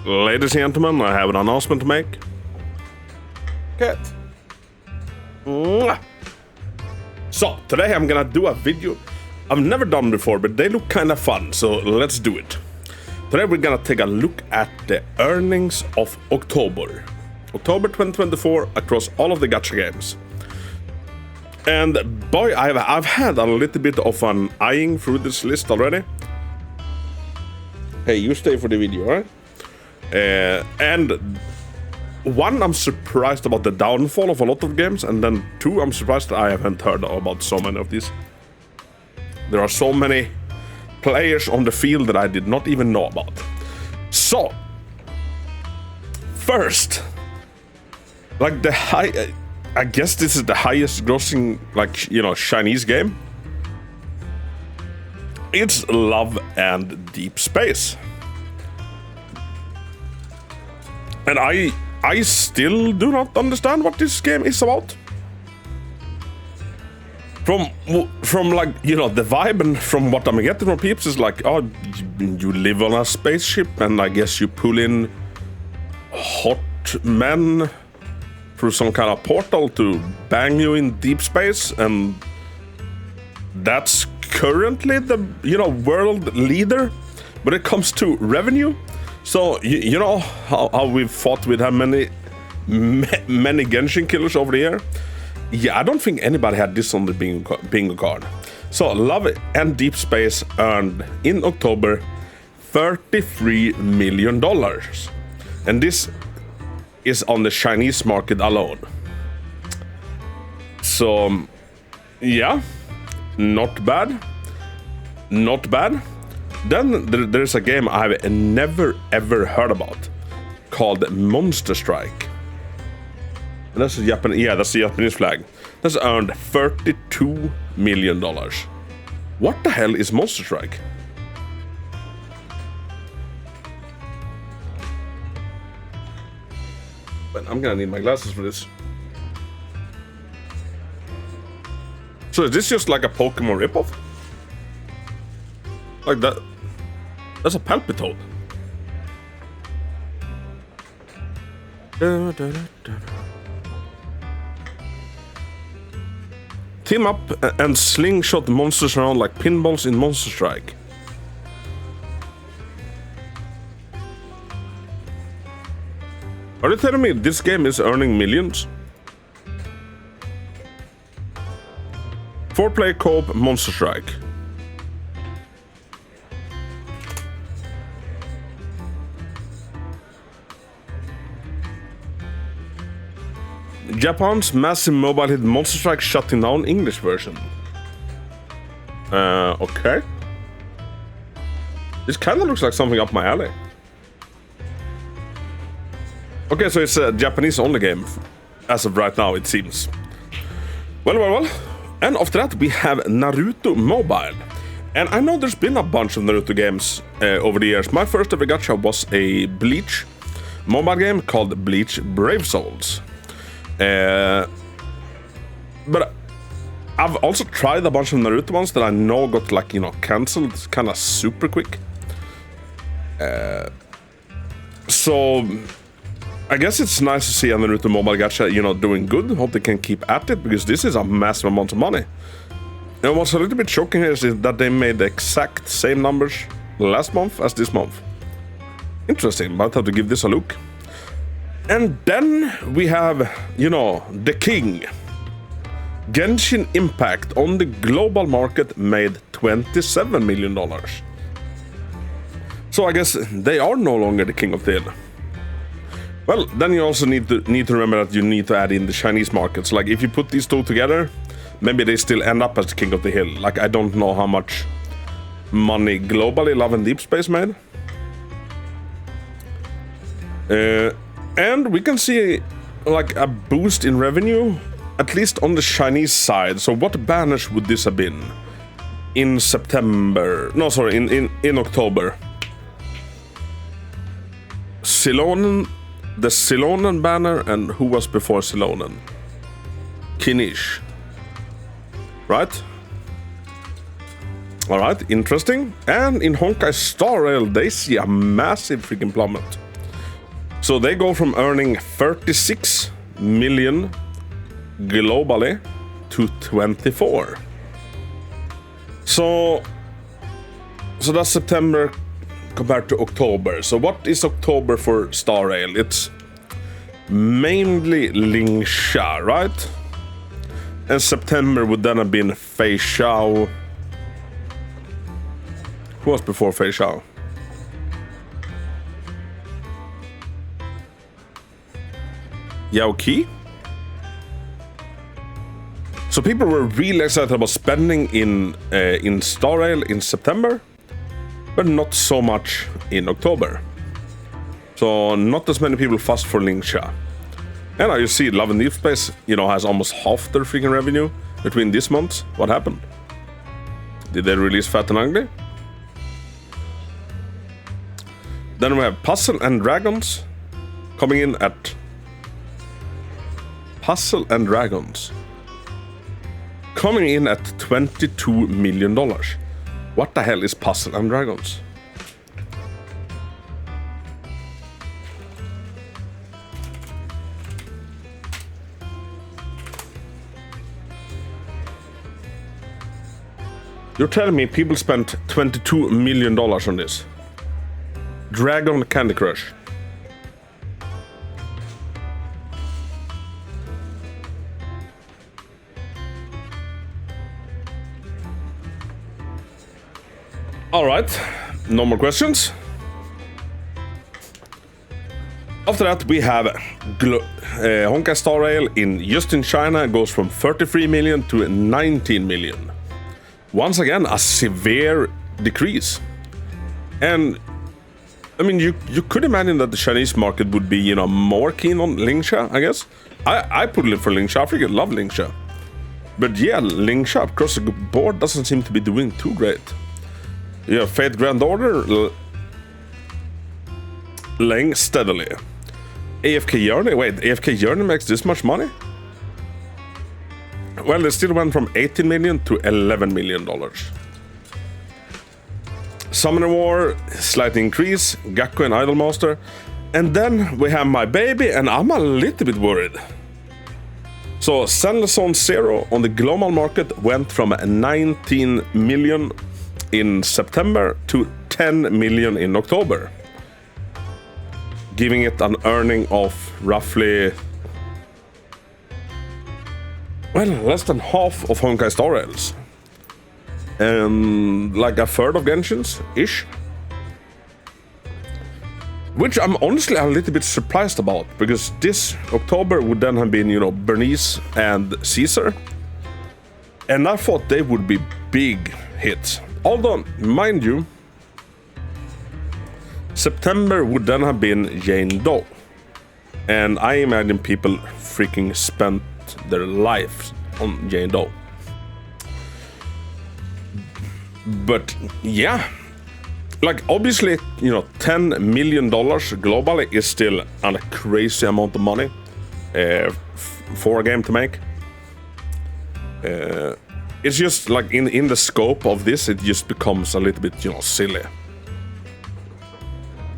Ladies and gentlemen, I have an announcement to make. Cat. So, today I'm gonna do a video I've never done before, but they look kind of fun, so let's do it. Today we're gonna take a look at the earnings of October 2024 across all of the Gacha games. And boy, I've had a little bit of an eyeing through this list already. Hey, you stay for the video, right? And one, I'm surprised about the downfall of a lot of games, and then two, I'm surprised that I haven't heard about so many of these. There are so many players on the field that I did not even know about. So, first, like I guess this is the highest grossing, like, you know, Chinese game. It's Love and Deep Space. And I still do not understand what this game is about. From like, you know, the vibe and from what I'm getting from peeps is like, oh, you live on a spaceship and I guess you pull in hot men through some kind of portal to bang you in deep space, and that's currently the, you know, world leader when it comes to revenue. So you know how we've fought with how many Genshin killers over the year. Yeah, I don't think anybody had this on the bingo card. So Love and Deep Space earned in October $33 million, and this is on the Chinese market alone. So yeah, not bad. Then there's a game I've never ever heard about called Monster Strike. And that's that's the Japanese flag. That's earned $32 million. What the hell is Monster Strike? But I'm gonna need my glasses for this. So is this just like a Pokemon ripoff? Like that? That's a Palpitoad. Team up and slingshot monsters around like pinballs in Monster Strike. Are you telling me this game is earning millions? 4-player co-op Monster Strike. Japan's massive mobile hit Monster Strike shutting down English version. Okay. This kind of looks like something up my alley. Okay, so it's a Japanese-only game, as of right now, it seems. Well. And after that, we have Naruto Mobile. And I know there's been a bunch of Naruto games over the years. My first ever gacha was a Bleach mobile game called Bleach Brave Souls. But I've also tried a bunch of Naruto ones that I know got, like, you know, cancelled kind of super quick. So I guess it's nice to see a Naruto Mobile gacha, you know, doing good. Hope they can keep at it, because this is a massive amount of money. And what's a little bit shocking here is that they made the exact same numbers last month as this month. Interesting, might have to give this a look. And then we have, you know, the king. Genshin Impact on the global market made $27 million. So I guess they are no longer the king of the hill. Well, then you also need to remember that you need to add in the Chinese markets. Like, if you put these two together, maybe they still end up as the king of the hill. Like, I don't know how much money globally Love and Deep Space made. And we can see, like, a boost in revenue, at least on the Chinese side. So what banners would this have been in September? No, sorry, in October. Silonen, the Silonen banner, and who was before Silonen? Kinish. Right? Alright, interesting. And in Honkai Star Rail, they see a massive freaking plummet. So they go from earning 36 million globally to 24. So that's September compared to October. So what is October for Star Rail? It's mainly Ling Sha, right? And September would then have been Fei Xiao. Who was before Fei Xiao? Yao Qi? So people were really excited about spending in Star Rail in September, but not so much in October. So not as many people fussed for Ling Sha. And now you see Love and Deep Space, has almost half their freaking revenue between these months. What happened? Did they release Fat and Ugly? Then we have Puzzle and Dragons coming in at... Puzzle and Dragons coming in at $22 million. What the hell is Puzzle and Dragons? You're telling me people spent $22 million on this? Dragon Candy Crush. Alright, no more questions. After that we have Honkai Star Rail just in China goes from 33 million to 19 million. Once again, a severe decrease. And I mean, you could imagine that the Chinese market would be, more keen on Ling Sha, I guess. I put it for Ling Sha. I freaking love Ling Sha. But yeah, Ling Sha across the board doesn't seem to be doing too great. You have Fate Grand Order laying steadily. AFK Journey? Wait, AFK Journey makes this much money? Well, they still went from 18 million to $11 million. Summoner War, slight increase, Gakko and Idolmaster. And then we have my baby, and I'm a little bit worried. So, Zenless Zone Zero on the global market went from 19 million in September to 10 million in October. Giving it an earning of roughly... well, less than half of Honkai Star Rail's. And like a third of Genshin's-ish. Which I'm honestly a little bit surprised about, because this October would then have been, Bernice and Caesar. And I thought they would be big hits. Although, mind you, September would then have been Jane Doe. And I imagine people freaking spent their lives on Jane Doe. But yeah, like obviously, $10 million globally is still a crazy amount of money for a game to make. It's just like in the scope of this, it just becomes a little bit, silly.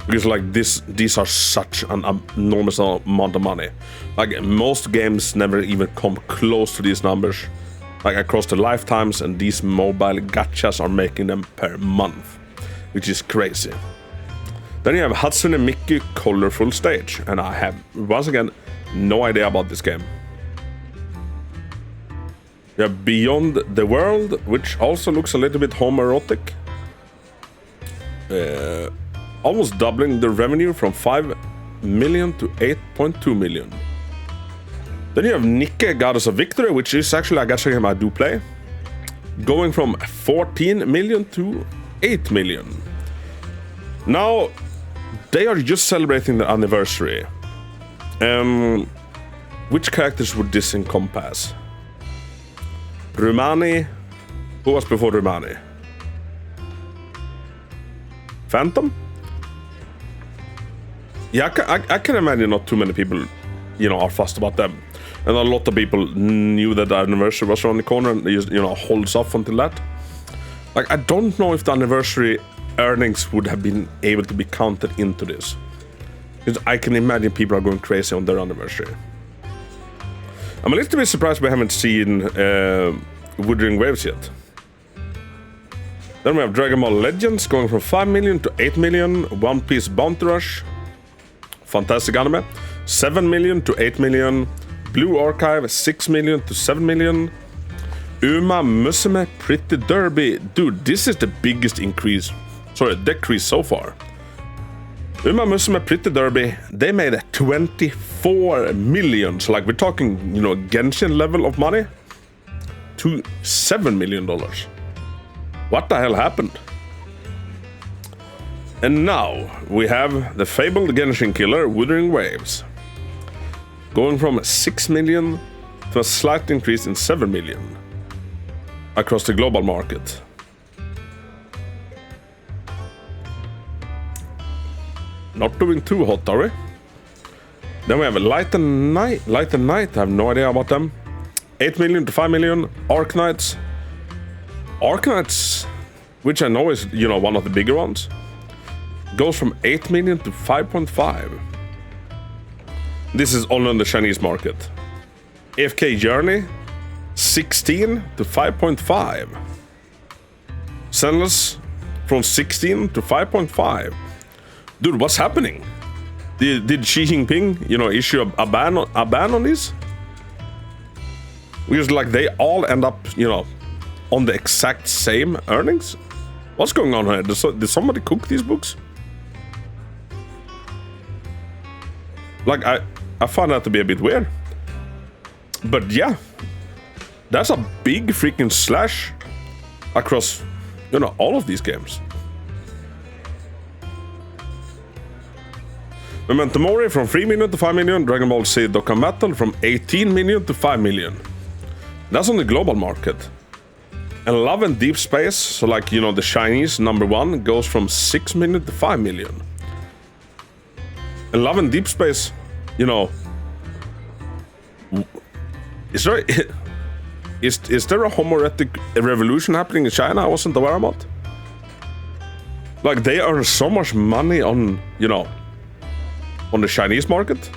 Because like these are such an enormous amount of money. Like most games never even come close to these numbers. Like across the lifetimes, and these mobile gachas are making them per month, which is crazy. Then you have Hatsune Miku Colorful Stage, and I have once again no idea about this game. You have Beyond the World, which also looks a little bit homoerotic. Almost doubling the revenue from 5 million to 8.2 million. Then you have Nikke, Goddess of Victory, which is actually a gacha game I do play. Going from 14 million to 8 million. Now, they are just celebrating the anniversary. Which characters would this encompass? Rumani? Who was before Rumani? Phantom? Yeah, I can imagine not too many people, are fussed about them. And a lot of people knew that the anniversary was around the corner and just, holds off until that. Like, I don't know if the anniversary earnings would have been able to be counted into this. Because I can imagine people are going crazy on their anniversary. I'm a little bit surprised we haven't seen Wuthering Waves yet. Then we have Dragon Ball Legends going from 5 million to 8 million. One Piece Bounty Rush. Fantastic anime. 7 million to 8 million. Blue Archive 6 million to 7 million. Uma Musume Pretty Derby. Dude, this is the biggest decrease so far. Uma Musume Pretty Derby, they made 24 million. So like we're talking, Genshin level of money to $7 million. What the hell happened? And now we have the fabled Genshin killer, Wuthering Waves, going from 6 million to a slight increase in 7 million across the global market. Not doing too hot, are we? Then we have Light and Night. Light and Night, I have no idea about them. 8 million to 5 million. Arc Knights. Arc Knights, which I know is, one of the bigger ones, goes from 8 million to 5.5. This is only on the Chinese market. AFK Journey, 16 to 5.5. Senless, from 16 to 5.5. Dude, what's happening? Did Xi Jinping, issue a ban on this? Because like they all end up, on the exact same earnings. What's going on here? Did somebody cook these books? Like I find that to be a bit weird. But yeah, that's a big freaking slash across, all of these games. Memento Mori from 3 million to 5 million. Dragon Ball Z Dokkan Battle from 18 million to 5 million. That's on the global market. And Love and Deep Space, so like, the Chinese #1 goes from 6 million to 5 million. And Love and Deep Space, is there a homoerotic revolution happening in China I wasn't aware about? Like, they earn so much money on, on the Chinese market.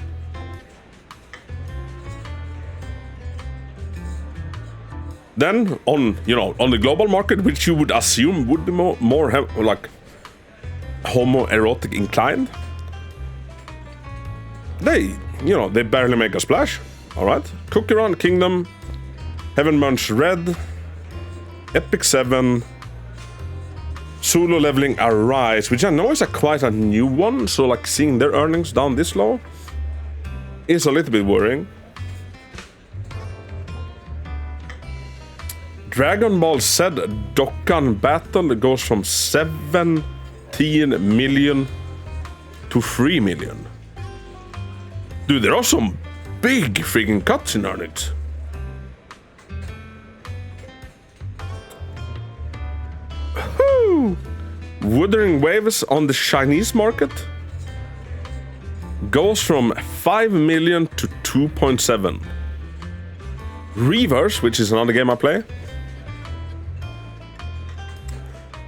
Then on the global market, which you would assume would be more like homoerotic inclined, they barely make a splash. All right, Cookie Run Kingdom, Heaven Munch Red, Epic 7, Solo Leveling Arise, which I know is quite a new one, so like seeing their earnings down this low is a little bit worrying. Dragon Ball Z Dokkan Battle goes from 17 million to 3 million. Dude, there are some big freaking cuts in earnings. Wuthering Waves on the Chinese market goes from 5 million to 2.7. Reverse, which is another game I play,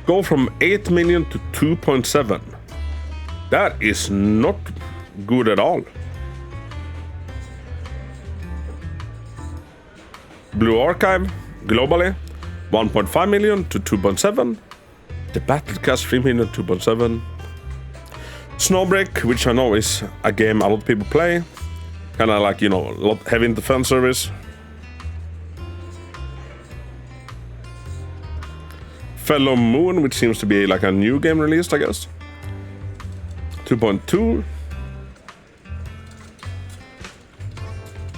go from 8 million to 2.7. That is not good at all. Blue Archive, globally, 1.5 million to 2.7. The Battlecast 3 million, 2.7. Snowbreak, which I know is a game a lot of people play. Kind of like, a lot heavy into fan service. Fellow Moon, which seems to be like a new game released, I guess. 2.2.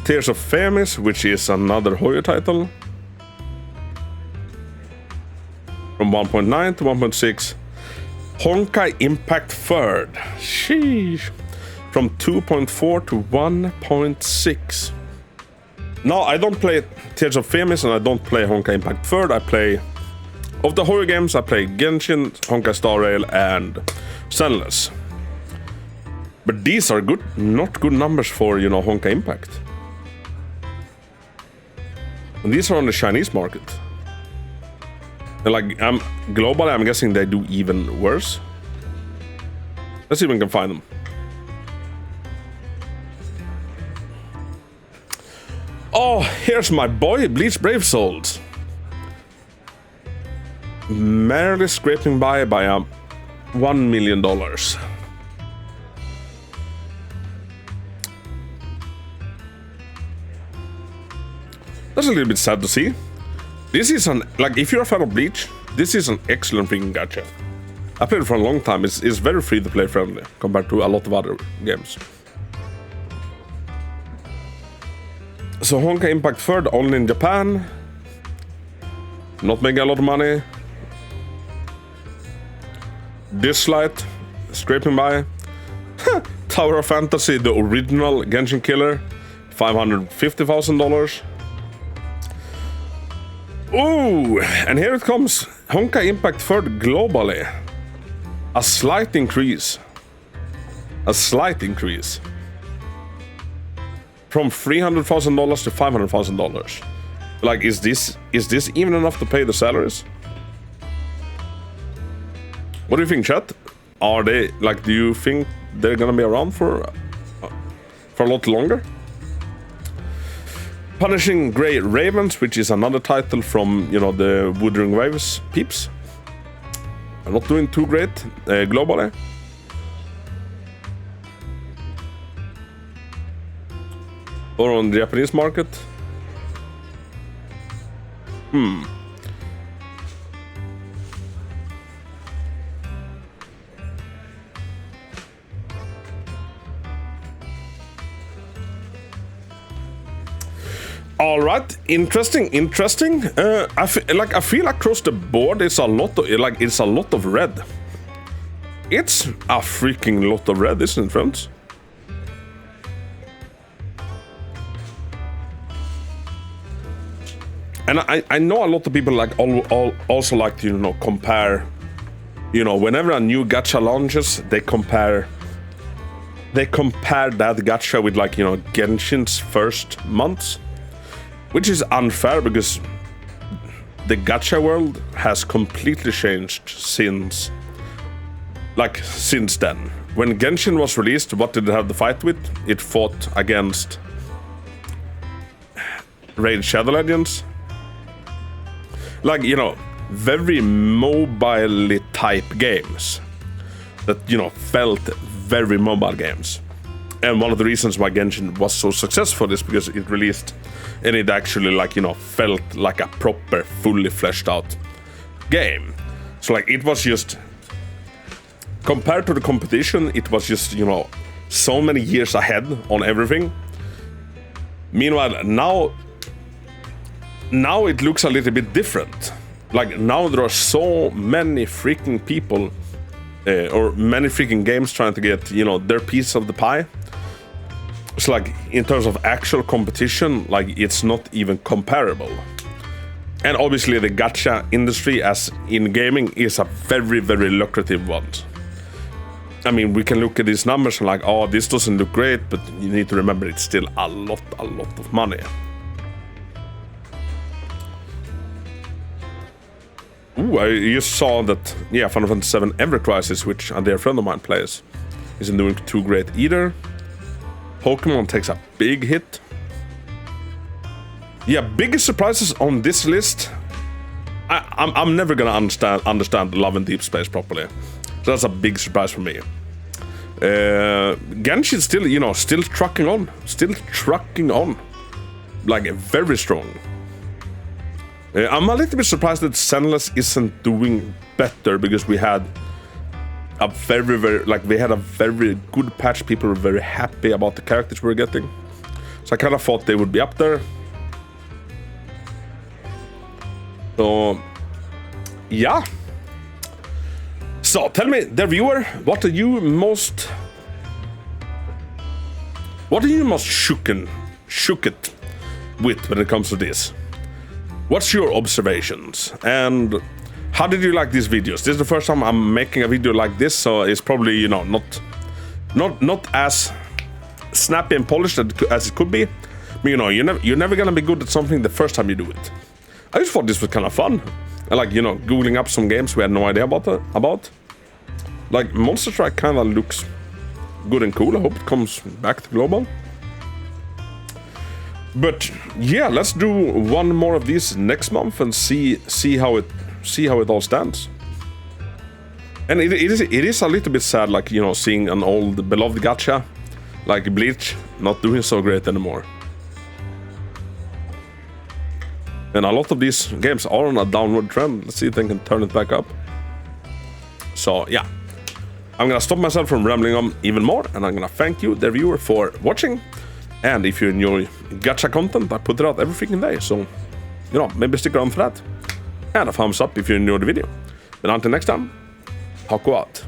Tears of Femis, which is another Hoyo title. From 1.9 to 1.6. Honkai Impact Third. Sheesh. From 2.4 to 1.6. No, I don't play Tears of Femis and I don't play Honkai Impact Third. I play... Of the horror games, I play Genshin, Honkai Star Rail, and Senless. But these are not good numbers for, Honkai Impact. And these are on the Chinese market. And like, globally, I'm guessing they do even worse. Let's see if we can find them. Oh, here's my boy, Bleach Brave Souls. Merely scraping by $1 million. That's a little bit sad to see. This is like, if you're a fan of Bleach, this is an excellent freaking gacha. I played it for a long time. It's very free to play friendly compared to a lot of other games. So Honka Impact Third only in Japan. Not making a lot of money. Dislight, scraping by. Tower of Fantasy, the original Genshin Killer, $550,000. Ooh, and here it comes. Honka Impact Third globally. A slight increase. A slight increase. From $300,000 to $500,000. Like, is this even enough to pay the salaries? What do you think, chat? Are they, like, do you think they're gonna be around for a lot longer? Punishing Grey Ravens, which is another title from, you know, the Wuthering Waves peeps. I'm not doing too great globally. Or on the Japanese market. All right, interesting. I feel across the board it's a lot of red. It's a freaking lot of red, isn't it, friends? And I know a lot of people like also like to, you know, compare, you know, whenever a new gacha launches, they compare that gacha with, like, you know, Genshin's first months, which is unfair because the gacha world has completely changed since then. When Genshin was released, what did it have to fight with? It fought against Raid Shadow Legends. Like, you know, very mobile type games that, you know, felt very mobile games. And one of the reasons why Genshin was so successful is because it released and it actually, like, you know, felt like a proper, fully fleshed out game. So, like, it was just, compared to the competition, it was just, you know, so many years ahead on everything. Meanwhile, now it looks a little bit different. Like, now there are so many freaking people or many freaking games trying to get, you know, their piece of the pie. It's like, in terms of actual competition, like, it's not even comparable. And obviously the gacha industry, as in gaming, is a very, very lucrative one. I mean, we can look at these numbers and like, oh, this doesn't look great, but you need to remember it's still a lot of money. Ooh, I just saw that, yeah, Final Fantasy VII Ever Crisis, which a dear friend of mine plays, isn't doing too great either. Pokemon takes a big hit. Yeah, biggest surprises on this list. I'm never gonna understand Love and Deep Space properly. So that's a big surprise for me. Genshin still, you know, still trucking on. Like, very strong. I'm a little bit surprised that Zenless isn't doing better, because we had a very good patch. People were very happy about the characters we were getting. So I kind of thought they would be up there. So, yeah. So, tell me, dear viewer, what are you most shook it with when it comes to this? What's your observations? And how did you like these videos? This is the first time I'm making a video like this, so it's probably, you know, not as snappy and polished as it could be. But, you know, you're never gonna be good at something the first time you do it. I just thought this was kind of fun. And, like, you know, googling up some games we had no idea about. Like, Monster Strike kind of looks good and cool. I hope it comes back to global. But yeah, let's do one more of these next month and see how it all stands. And it is a little bit sad, like, you know, seeing an old beloved gacha like Bleach not doing so great anymore. And a lot of these games are on a downward trend. Let's see if they can turn it back up. So yeah, I'm gonna stop myself from rambling on even more, and I'm gonna thank you, the viewer, for watching. And if you enjoy gacha content, I put it out every freaking day, so, you know, maybe stick around for that. And a thumbs up if you enjoyed the video. But until next time, Hako out.